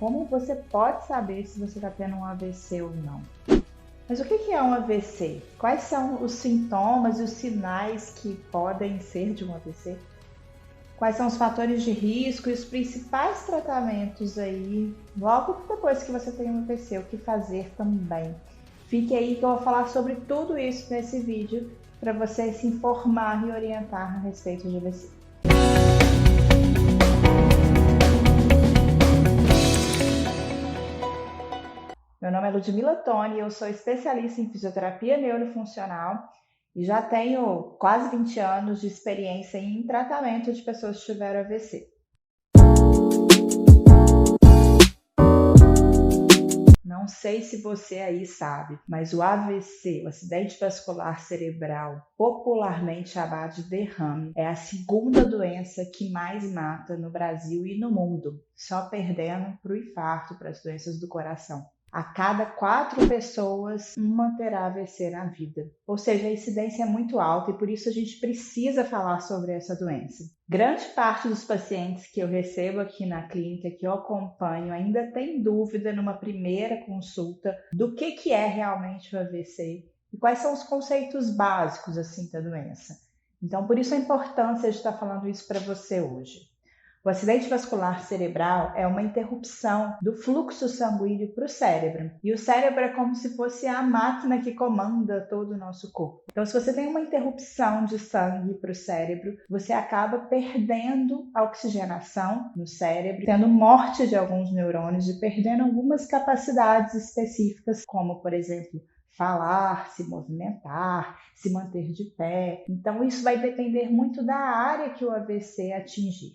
como você pode saber se você está tendo um AVC ou não. Mas o que é um AVC? Quais são os sintomas e os sinais que podem ser de um AVC? Quais são os fatores de risco e os principais tratamentos aí, logo depois que você tem um AVC, o que fazer também? Fique aí que eu vou falar sobre tudo isso nesse vídeo para você se informar e orientar a respeito de AVC. Meu nome é Ludmila Toni, eu sou especialista em fisioterapia neurofuncional e já tenho quase 20 anos de experiência em tratamento de pessoas que tiveram AVC. Não sei se você aí sabe, mas o AVC, o acidente vascular cerebral, popularmente chamado de derrame, é a segunda doença que mais mata no Brasil e no mundo, só perdendo para o infarto, para as doenças do coração. A cada 4 pessoas, uma terá AVC na vida. Ou seja, a incidência é muito alta e por isso a gente precisa falar sobre essa doença. Grande parte dos pacientes que eu recebo aqui na clínica, que eu acompanho, ainda tem dúvida numa primeira consulta do que é realmente o AVC e quais são os conceitos básicos assim da doença. Então, por isso a importância de estar falando isso para você hoje. O acidente vascular cerebral é uma interrupção do fluxo sanguíneo para o cérebro. E o cérebro é como se fosse a máquina que comanda todo o nosso corpo. Então, se você tem uma interrupção de sangue para o cérebro, você acaba perdendo a oxigenação no cérebro, tendo morte de alguns neurônios e perdendo algumas capacidades específicas, como, por exemplo, falar, se movimentar, se manter de pé. Então, isso vai depender muito da área que o AVC atingir.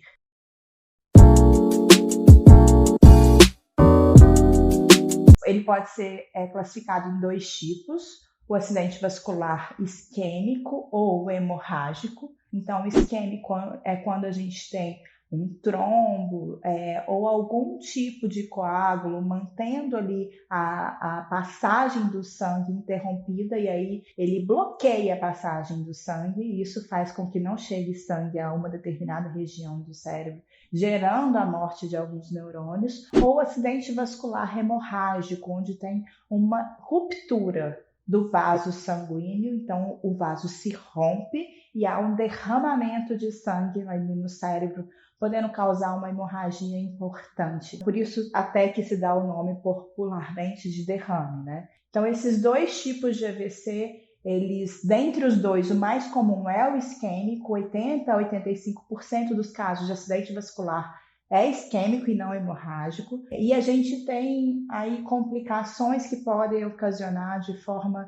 Ele pode ser classificado em 2 tipos, o acidente vascular isquêmico ou hemorrágico. Então, isquêmico é quando a gente tem um trombo ou algum tipo de coágulo mantendo ali a passagem do sangue interrompida e aí ele bloqueia a passagem do sangue e isso faz com que não chegue sangue a uma determinada região do cérebro, gerando a morte de alguns neurônios, ou acidente vascular hemorrágico, onde tem uma ruptura do vaso sanguíneo, então o vaso se rompe e há um derramamento de sangue ali no cérebro, podendo causar uma hemorragia importante. Por isso até que se dá o nome popularmente de derrame, né? Então esses 2 tipos de AVC, dentre os dois, o mais comum é o isquêmico, 80 a 85% dos casos de acidente vascular é isquêmico e não hemorrágico. E a gente tem aí complicações que podem ocasionar de forma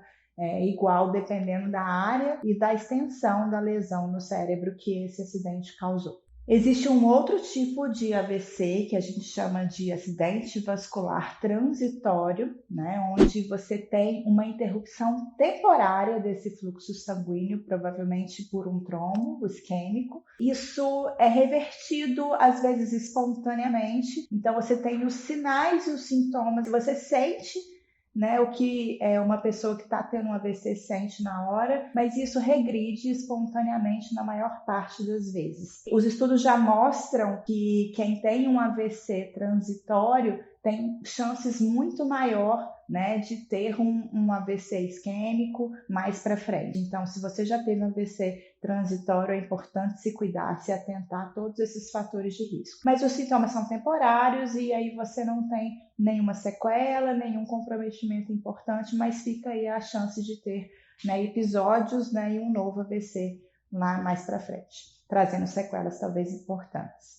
igual, dependendo da área e da extensão da lesão no cérebro que esse acidente causou. Existe um outro tipo de AVC que a gente chama de acidente vascular transitório, né, onde você tem uma interrupção temporária desse fluxo sanguíneo, provavelmente por um trombo isquêmico. Isso é revertido, às vezes espontaneamente, então você tem os sinais e os sintomas, você sente, né, o que uma pessoa que está tendo um AVC sente na hora, mas isso regride espontaneamente na maior parte das vezes. Os estudos já mostram que quem tem um AVC transitório tem chances muito maior, né, de ter um AVC isquêmico mais para frente. Então, se você já teve um AVC transitório, é importante se cuidar, se atentar a todos esses fatores de risco. Mas os sintomas são temporários e aí você não tem nenhuma sequela, nenhum comprometimento importante, mas fica aí a chance de ter, né, episódios, né, e um novo AVC lá mais para frente, trazendo sequelas talvez importantes.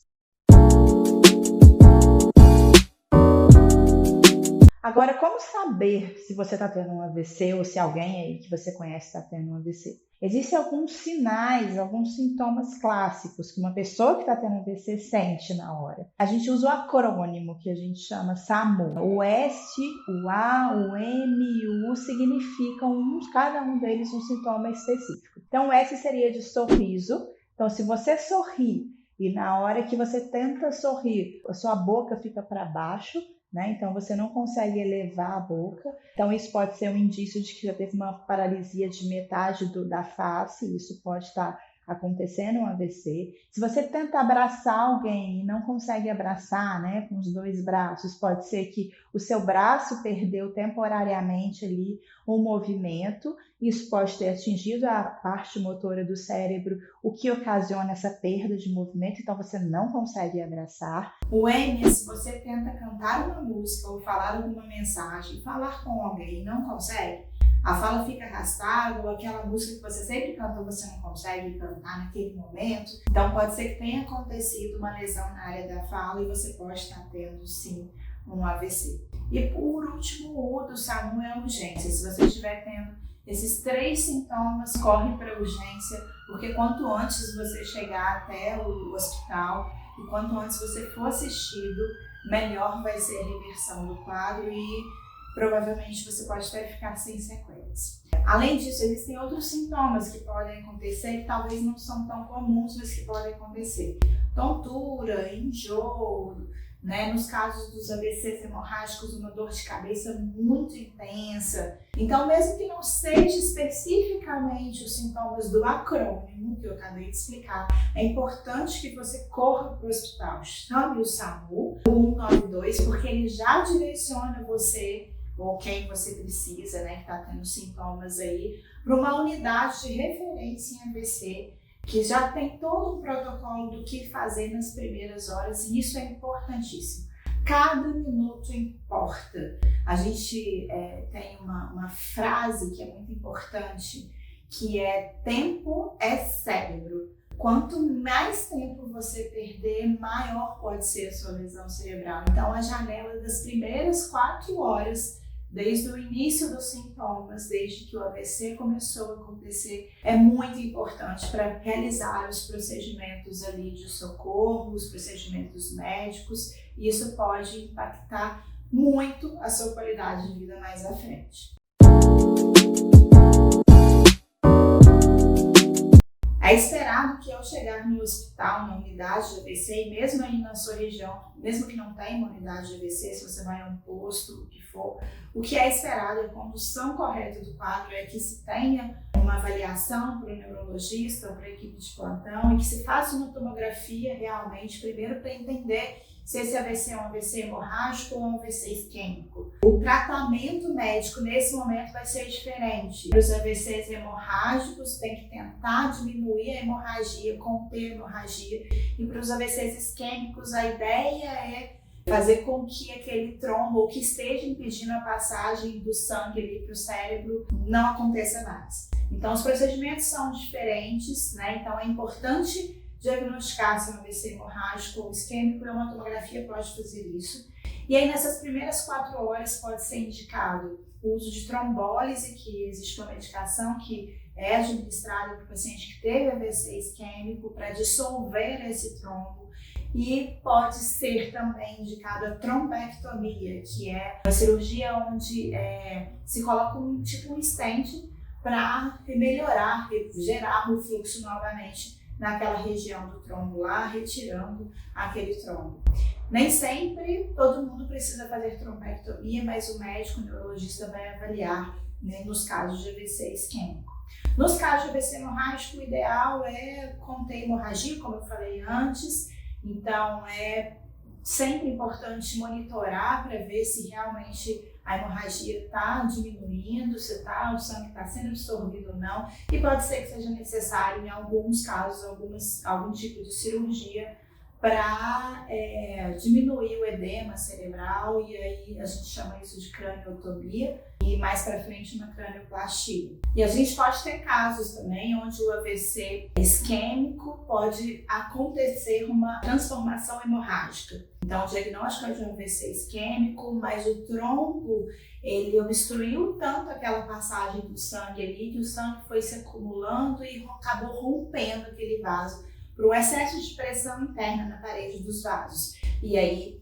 Agora, como saber se você está tendo um AVC ou se alguém aí que você conhece está tendo um AVC? Existem alguns sinais, alguns sintomas clássicos que uma pessoa que está tendo um AVC sente na hora. A gente usa o acrônimo que a gente chama SAMU. O S, o A, o M e o U significam cada um deles um sintoma específico. Então, o S seria de sorriso. Então, se você sorri e na hora que você tenta sorrir, a sua boca fica para baixo, né? Então você não consegue elevar a boca. Então isso pode ser um indício de que já teve uma paralisia de metade da face. Isso pode estar acontecendo um AVC. Se você tenta abraçar alguém e não consegue abraçar, né, com os dois braços, pode ser que o seu braço perdeu temporariamente ali o movimento. Isso pode ter atingido a parte motora do cérebro, o que ocasiona essa perda de movimento, então você não consegue abraçar. O M, se você tenta cantar uma música ou falar alguma mensagem, falar com alguém e não consegue, a fala fica arrastada, ou aquela música que você sempre cantou, você não consegue cantar naquele momento. Então pode ser que tenha acontecido uma lesão na área da fala e você pode estar tendo, sim, um AVC. E por último, o U do SAMU é a urgência. Se você estiver tendo esses 3 sintomas, corre para a urgência, porque quanto antes você chegar até o hospital e quanto antes você for assistido, melhor vai ser a reversão do quadro e provavelmente você pode até ficar sem sequelas. Além disso, existem outros sintomas que podem acontecer, que talvez não são tão comuns, mas que podem acontecer. Tontura, enjoo, né? Nos casos dos AVCs hemorrágicos, uma dor de cabeça muito intensa. Então, mesmo que não seja especificamente os sintomas do acrônimo que eu acabei de explicar, é importante que você corra para o hospital, chame o SAMU, o 192, porque ele já direciona você, ou quem você precisa, né, que está tendo sintomas aí, para uma unidade de referência em AVC, que já tem todo um protocolo do que fazer nas primeiras horas, e isso é importantíssimo. Cada minuto importa. A gente tem uma frase que é muito importante, que é: tempo é cérebro. Quanto mais tempo você perder, maior pode ser a sua lesão cerebral. Então, a janela das primeiras 4 horas, desde o início dos sintomas, desde que o AVC começou a acontecer, é muito importante para realizar os procedimentos ali de socorro, os procedimentos médicos, e isso pode impactar muito a sua qualidade de vida mais à frente. É esperado que ao chegar no hospital, na unidade de AVC, e mesmo aí na sua região, mesmo que não tenha uma unidade de AVC, se você vai a um posto, o que for, o que é esperado, a condução correta do quadro é que se tenha uma avaliação para o neurologista ou para a equipe de plantão e que se faça uma tomografia realmente, primeiro para entender se esse AVC é um AVC hemorrágico ou um AVC isquêmico. O tratamento médico nesse momento vai ser diferente. Para os AVCs hemorrágicos, tem que tentar diminuir a hemorragia, conter a hemorragia. E para os AVCs isquêmicos, a ideia é fazer com que aquele trombo, ou que esteja impedindo a passagem do sangue ali para o cérebro, não aconteça mais. Então, os procedimentos são diferentes, né? Então, é importante diagnosticar se é um AVC hemorrágico ou isquêmico, e uma tomografia pode fazer isso. E aí, nessas primeiras 4 horas, pode ser indicado o uso de trombólise, que existe uma medicação que é administrada para o paciente que teve AVC isquêmico para dissolver esse trombo. E pode ser também indicada a trombectomia, que é uma cirurgia onde se coloca um stent para melhorar, gerar o fluxo novamente naquela região do trombo lá, retirando aquele trombo. Nem sempre todo mundo precisa fazer trombectomia, mas o médico, o neurologista vai avaliar, né, nos casos de AVC isquêmico. Nos casos de AVC hemorrágico, o ideal é conter hemorragia, como eu falei antes. Então, é sempre importante monitorar para ver se realmente a hemorragia está diminuindo, se o sangue está sendo absorvido ou não. E pode ser que seja necessário, em alguns casos, algum tipo de cirurgia para diminuir o edema cerebral, e aí a gente chama isso de craniotomia, e mais para frente uma cranioplastia. E a gente pode ter casos também onde o AVC isquêmico pode acontecer uma transformação hemorrágica. Então, o diagnóstico é de um AVC isquêmico, mas o trombo, ele obstruiu tanto aquela passagem do sangue ali, que o sangue foi se acumulando e acabou rompendo aquele vaso por um excesso de pressão interna na parede dos vasos. E aí,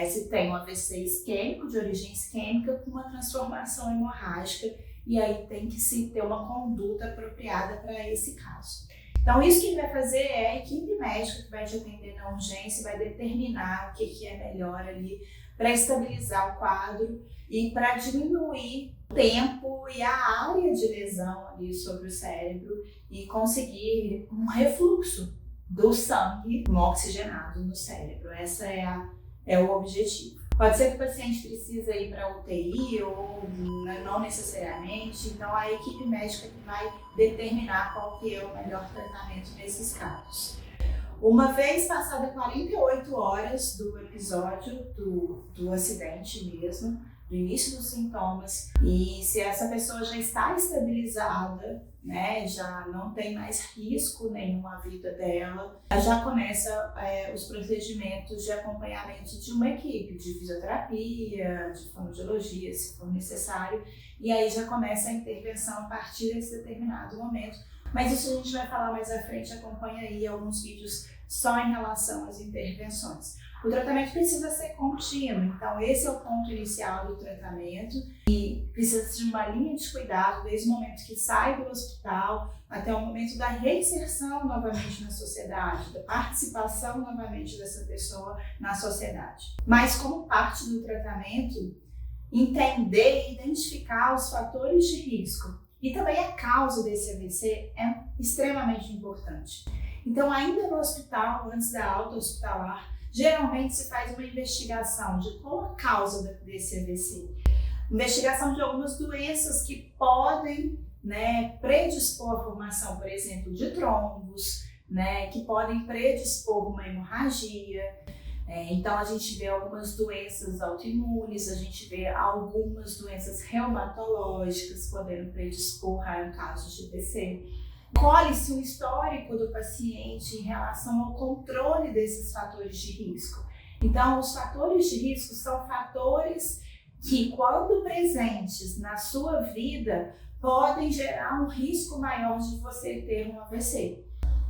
se tem um AVC isquêmico, de origem isquêmica, com uma transformação hemorrágica, e aí tem que se ter uma conduta apropriada para esse caso. Então, isso que vai fazer é a equipe médica que vai te atender na urgência, vai determinar o que é melhor ali para estabilizar o quadro e para diminuir o tempo e a área de lesão ali sobre o cérebro e conseguir um refluxo do sangue oxigenado no cérebro. Essa é o objetivo. Pode ser que o paciente precise ir para UTI ou não necessariamente, então a equipe médica que vai determinar qual que é o melhor tratamento nesses casos. Uma vez passada 48 horas do episódio do acidente mesmo, do início dos sintomas, e se essa pessoa já está estabilizada, né, já não tem mais risco nenhum na vida dela, já começa os procedimentos de acompanhamento de uma equipe, de fisioterapia, de fonoaudiologia, se for necessário, e aí já começa a intervenção a partir desse determinado momento. Mas isso a gente vai falar mais à frente, acompanha aí alguns vídeos só em relação às intervenções. O tratamento precisa ser contínuo, então esse é o ponto inicial do tratamento e precisa de uma linha de cuidado desde o momento que sai do hospital até o momento da reinserção novamente na sociedade, da participação novamente dessa pessoa na sociedade. Mas como parte do tratamento, entender e identificar os fatores de risco e também a causa desse AVC é extremamente importante. Então, ainda no hospital, antes da alta hospitalar, geralmente se faz uma investigação de qual a causa desse AVC. Investigação de algumas doenças que podem, né, predispor a formação, por exemplo, de trombos, né, que podem predispor uma hemorragia. Então, a gente vê algumas doenças autoimunes, a gente vê algumas doenças reumatológicas podendo predispor a casos de AVC. Colhe-se um histórico do paciente em relação ao controle desses fatores de risco. Então, os fatores de risco são fatores que, quando presentes na sua vida, podem gerar um risco maior de você ter um AVC.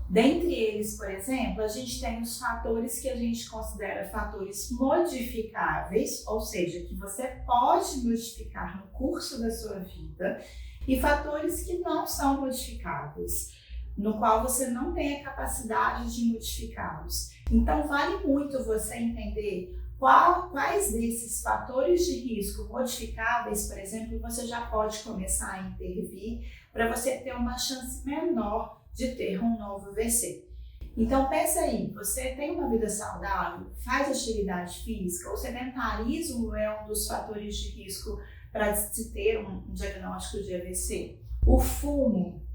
Dentre eles, por exemplo, a gente tem os fatores que a gente considera fatores modificáveis, ou seja, que você pode modificar no curso da sua vida, e fatores que não são modificáveis, no qual você não tem a capacidade de modificá-los. Então, vale muito você entender quais desses fatores de risco modificáveis, por exemplo, você já pode começar a intervir para você ter uma chance menor de ter um novo AVC. Então pensa aí, você tem uma vida saudável, faz atividade física, o sedentarismo é um dos fatores de risco para se ter um diagnóstico de AVC. O fumo,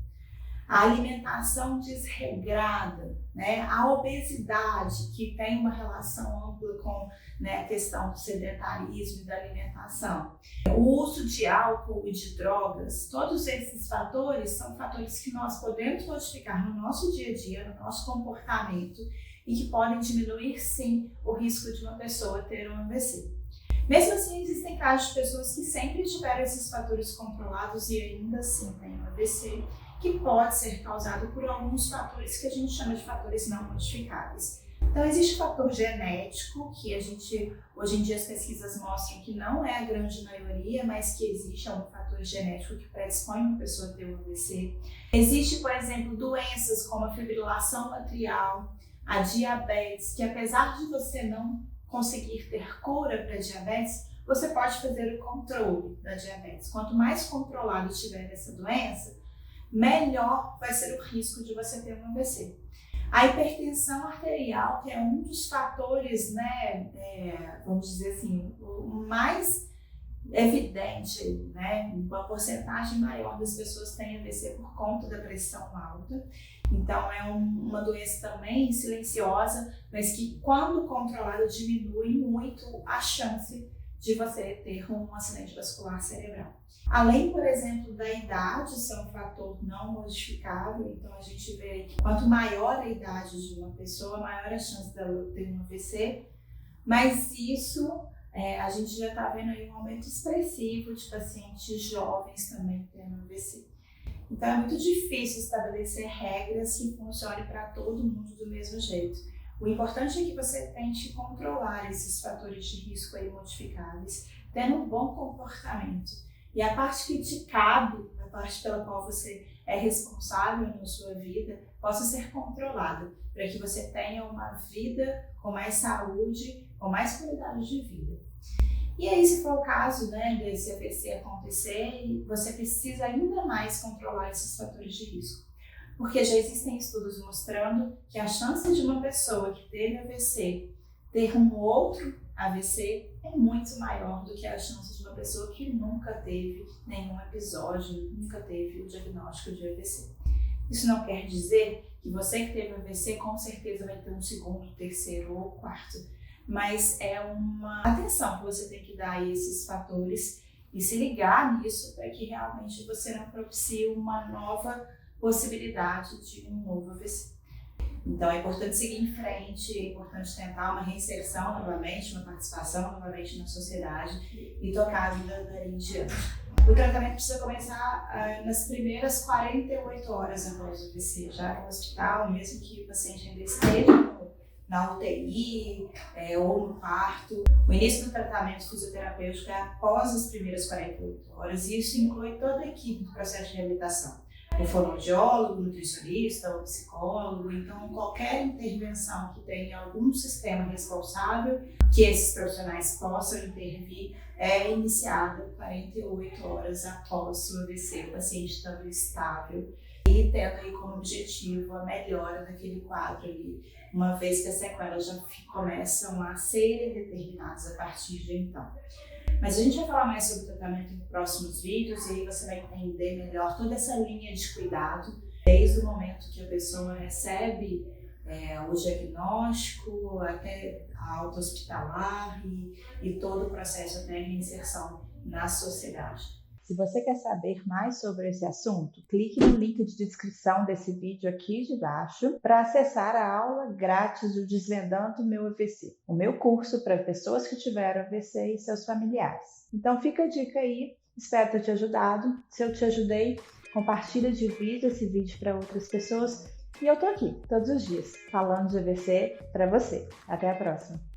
a alimentação desregrada, né? A obesidade, que tem uma relação ampla com, né, a questão do sedentarismo e da alimentação. O uso de álcool e de drogas, todos esses fatores são fatores que nós podemos modificar no nosso dia a dia, no nosso comportamento e que podem diminuir, sim, o risco de uma pessoa ter um AVC. Mesmo assim, existem casos de pessoas que sempre tiveram esses fatores controlados e ainda assim têm um AVC, que pode ser causado por alguns fatores que a gente chama de fatores não modificáveis. Então, existe o fator genético, que a gente, hoje em dia as pesquisas mostram que não é a grande maioria, mas que existe algum fator genético que predispõe uma pessoa a ter um AVC. Existe, por exemplo, doenças como a fibrilação atrial, a diabetes, que apesar de você não conseguir ter cura para a diabetes, você pode fazer o controle da diabetes. Quanto mais controlado estiver essa doença, melhor vai ser o risco de você ter um AVC. A hipertensão arterial, que é um dos fatores, né, vamos dizer assim, o mais evidente, né, uma porcentagem maior das pessoas tem AVC por conta da pressão alta. Então é uma doença também silenciosa, mas que quando controlada diminui muito a chance de você ter um acidente vascular cerebral. Além, por exemplo, da idade ser um fator não modificável, então a gente vê que quanto maior a idade de uma pessoa, maior a chance dela ter um AVC, mas isso a gente já está vendo aí um aumento expressivo de pacientes jovens também tendo AVC. Então é muito difícil estabelecer regras que funcionem para todo mundo do mesmo jeito. O importante é que você tente controlar esses fatores de risco aí modificáveis, tendo um bom comportamento. E a parte que te cabe, a parte pela qual você é responsável na sua vida, possa ser controlada, para que você tenha uma vida com mais saúde, com mais qualidade de vida. E aí, se for o caso, né, desse AVC acontecer, você precisa ainda mais controlar esses fatores de risco. Porque já existem estudos mostrando que a chance de uma pessoa que teve AVC ter um outro AVC é muito maior do que a chance de uma pessoa que nunca teve nenhum episódio, nunca teve o diagnóstico de AVC. Isso não quer dizer que você que teve AVC com certeza vai ter um segundo, terceiro ou quarto, mas é uma atenção que você tem que dar a esses fatores e se ligar nisso para que realmente você não propicie uma nova possibilidade de um novo AVC. Então é importante seguir em frente, é importante tentar uma reinserção novamente, uma participação novamente na sociedade e tocar a vida daí em diante. O tratamento precisa começar nas primeiras 48 horas após o AVC, já no hospital, mesmo que o paciente ainda esteja na UTI ou no quarto. O início do tratamento fisioterapêutico é após as primeiras 48 horas e isso inclui toda a equipe do processo de reabilitação. O fonoaudiólogo, o nutricionista, o psicólogo, então qualquer intervenção que tenha algum sistema responsável que esses profissionais possam intervir é iniciada 48 horas após o AVC, o paciente estando estável e tendo aí como objetivo a melhora daquele quadro ali, uma vez que as sequelas já começam a serem determinadas a partir de então. Mas a gente vai falar mais sobre o tratamento em próximos vídeos e aí você vai entender melhor toda essa linha de cuidado, desde o momento que a pessoa recebe o diagnóstico até a alta hospitalar e todo o processo até a reinserção na sociedade. Se você quer saber mais sobre esse assunto, clique no link de descrição desse vídeo aqui de baixo para acessar a aula grátis do Desvendando Meu AVC, o meu curso para pessoas que tiveram AVC e seus familiares. Então fica a dica aí, espero ter te ajudado. Se eu te ajudei, compartilha, divide esse vídeo para outras pessoas. E eu tô aqui todos os dias falando de AVC para você. Até a próxima!